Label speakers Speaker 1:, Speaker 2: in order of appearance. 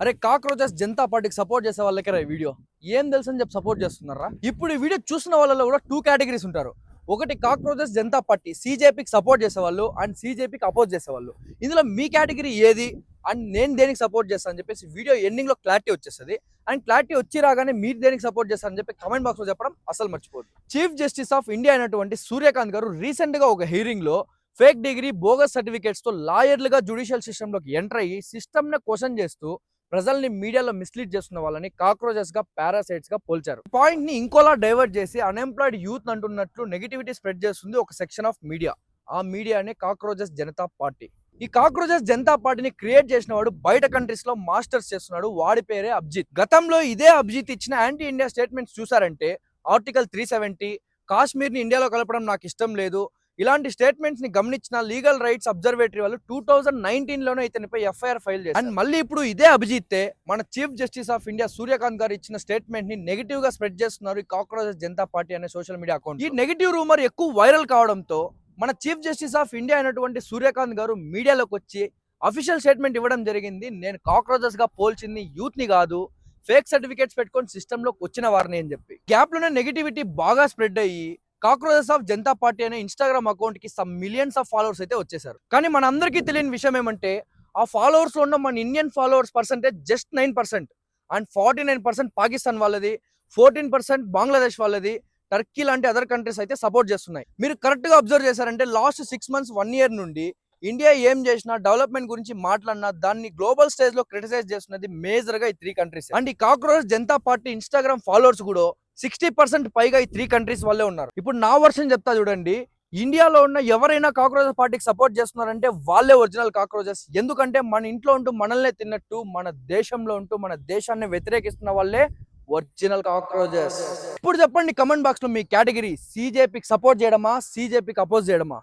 Speaker 1: అరే కాక్రోచెస్ జనతా పార్టీకి సపోర్ట్ చేసే వాళ్ళకే రా వీడియో ఏం తెలుసు అని చెప్పి సపోర్ట్ చేస్తున్నారా. ఇప్పుడు ఈ వీడియో చూసిన వాళ్ళలో కూడా టూ కేటగిరీస్ ఉంటారు. ఒకటి కాక్రోచెస్ జనతా పార్టీ సీజేపీకి సపోర్ట్ చేసేవాళ్ళు అండ్ సీజేపీకి అపోజ్ చేసేవాళ్ళు. ఇందులో మీ కేటగిరీ ఏది అండ్ నేను దేనికి సపోర్ట్ చేస్తాను అని చెప్పేసి వీడియో ఎండింగ్ లో క్లారిటీ వచ్చేస్తుంది. అండ్ క్లారిటీ వచ్చి రాగానే మీరు దేనికి సపోర్ట్ చేస్తారని చెప్పి కమెంట్ బాక్స్ లో చెప్పడం అసలు మర్చిపోదు. చీఫ్ జస్టిస్ ఆఫ్ ఇండియా అయినటువంటి సూర్యకాంత్ గారు రీసెంట్ గా ఒక హీరింగ్ లో ఫేక్ డిగ్రీ బోగస్ సర్టిఫికేట్స్ తో లాయర్లుగా జ్యుడిషియల్ సిస్టమ్ లోకి ఎంటర్ అయ్యి సిస్టమ్ ని క్వశ్చన్ చేస్తూ ప్రజల్ని మీడియాలో మిస్లీడ్ చేస్తున్న వాళ్ళని కాక్రోచెస్ గా పారాసైట్స్ గా పోల్చారు. పాయింట్ ని ఇంకోలా డైవర్ట్ చేసి అన్ఎంప్లాయిడ్ యూత్ అంటున్నట్లు నెగిటివిటీ స్ప్రెడ్ చేస్తుంది ఒక సెక్షన్ ఆఫ్ మీడియా. ఆ మీడియానే కాక్రోచెస్ జనతా పార్టీ. ఈ కాక్రోచెస్ జనతా పార్టీని క్రియేట్ చేసిన వాడు బయట కంట్రీస్ లో మాస్టర్స్ చేస్తున్నాడు. వాడి పేరే అభిజిత్. గతంలో ఇదే అభిజిత్ ఇచ్చిన యాంటీ ఇండియా స్టేట్మెంట్స్ చూసారంటే ఆర్టికల్ 370, కాశ్మీర్ ని ఇండియాలో కలపడం నాకు ఇష్టం లేదు, ఇలాంటి స్టేట్మెంట్స్ ని గమనించిన లీగల్ రైట్స్ అబ్జర్వేటరీ వాళ్ళు 2019 లోనే ఇతనిపై ఎఫ్ఐఆర్ ఫైల్ చేశారు. అండ్ మళ్ళీ ఇప్పుడు ఇదే అభిజిత్తే మన chief justice of India Suryakant గారు ఇచ్చిన స్టేట్మెంట్ ని నెగిటివ్ గా స్ప్రెడ్ చేస్తున్నారు ఈ కాక్రోచెస్ జనతా పార్టీ అనే సోషల్ మీడియా అకౌంట్. ఈ నెగిటివ్ రూమర్ ఎక్కువ వైరల్ కావడంతో మన చీఫ్ జస్టిస్ ఆఫ్ ఇండియా అయినటువంటి సూర్యకాంత్ గారు మీడియాలోకి వచ్చి అఫీషియల్ స్టేట్మెంట్ ఇవ్వడం జరిగింది. నేను కాక్రోచెస్ గా పోల్చింది యూత్ ని కాదు, ఫేక్ సర్టిఫికేట్స్ పెట్టుకొని సిస్టమ్ లోకి వచ్చిన వారిని అని చెప్పి. గ్యాప్ లోనే నెగిటివిటీ బాగా స్ప్రెడ్ అయ్యి కాక్రోచెస్ ఆఫ్ జనతా పార్టీ అనే ఇన్స్టాగ్రామ్ అకౌంట్ కి సమ్ మిలియన్స్ ఆఫ్ ఫాలోవర్స్ అయితే వచ్చేసారు. కానీ మన అందరికీ తెలియని విషయం ఏమంటే ఆ ఫాలోవర్స్ లో ఉన్న మన Indian followers percentage just 9%. And 49% Pakistan వాళ్ళది, 14% బంగ్లాదేశ్ వాళ్ళది, టర్కీ లాంటి అదర్ కంట్రీస్ అయితే సపోర్ట్ చేస్తున్నాయి. మీరు కరెక్ట్ గా అబ్జర్వ్ చేశారంటే లాస్ట్ 6 months 1 year నుండి ఇండియా ఏం చేసినా డెవలప్మెంట్ గురించి మాట్లాడినా దాన్ని గ్లోబల్ స్టేజ్ లో క్రిటిసైజ్ చేస్తున్నది మేజర్ గా ఈ 3 కంట్రీస్. అండ్ ఈ cockroaches Janata party Instagram followers కూడా 60% పైగా ఈ 3 కంట్రీస్ వల్లే ఉన్నారు. ఇప్పుడు నా వర్షన్ చెప్తా చూడండి. ఇండియాలో ఉన్న ఎవరైనా కాక్రోచెస్ పార్టీకి సపోర్ట్ చేస్తున్నారంటే వాళ్ళే ఒరిజినల్ కాక్రోచెస్. ఎందుకంటే మన ఇంట్లో ఉంటూ మనల్నే తిన్నట్టు మన దేశంలో ఉంటూ మన దేశాన్ని వ్యతిరేకిస్తున్న వాళ్ళే ఒరిజినల్ కాక్రోచెస్. ఇప్పుడు చెప్పండి కమెంట్ బాక్స్ లో మీ కేటగిరీ సీజేపీకి సపోర్ట్ చేయడమా, సీజేపీకి అపోజ్ చేయడమా?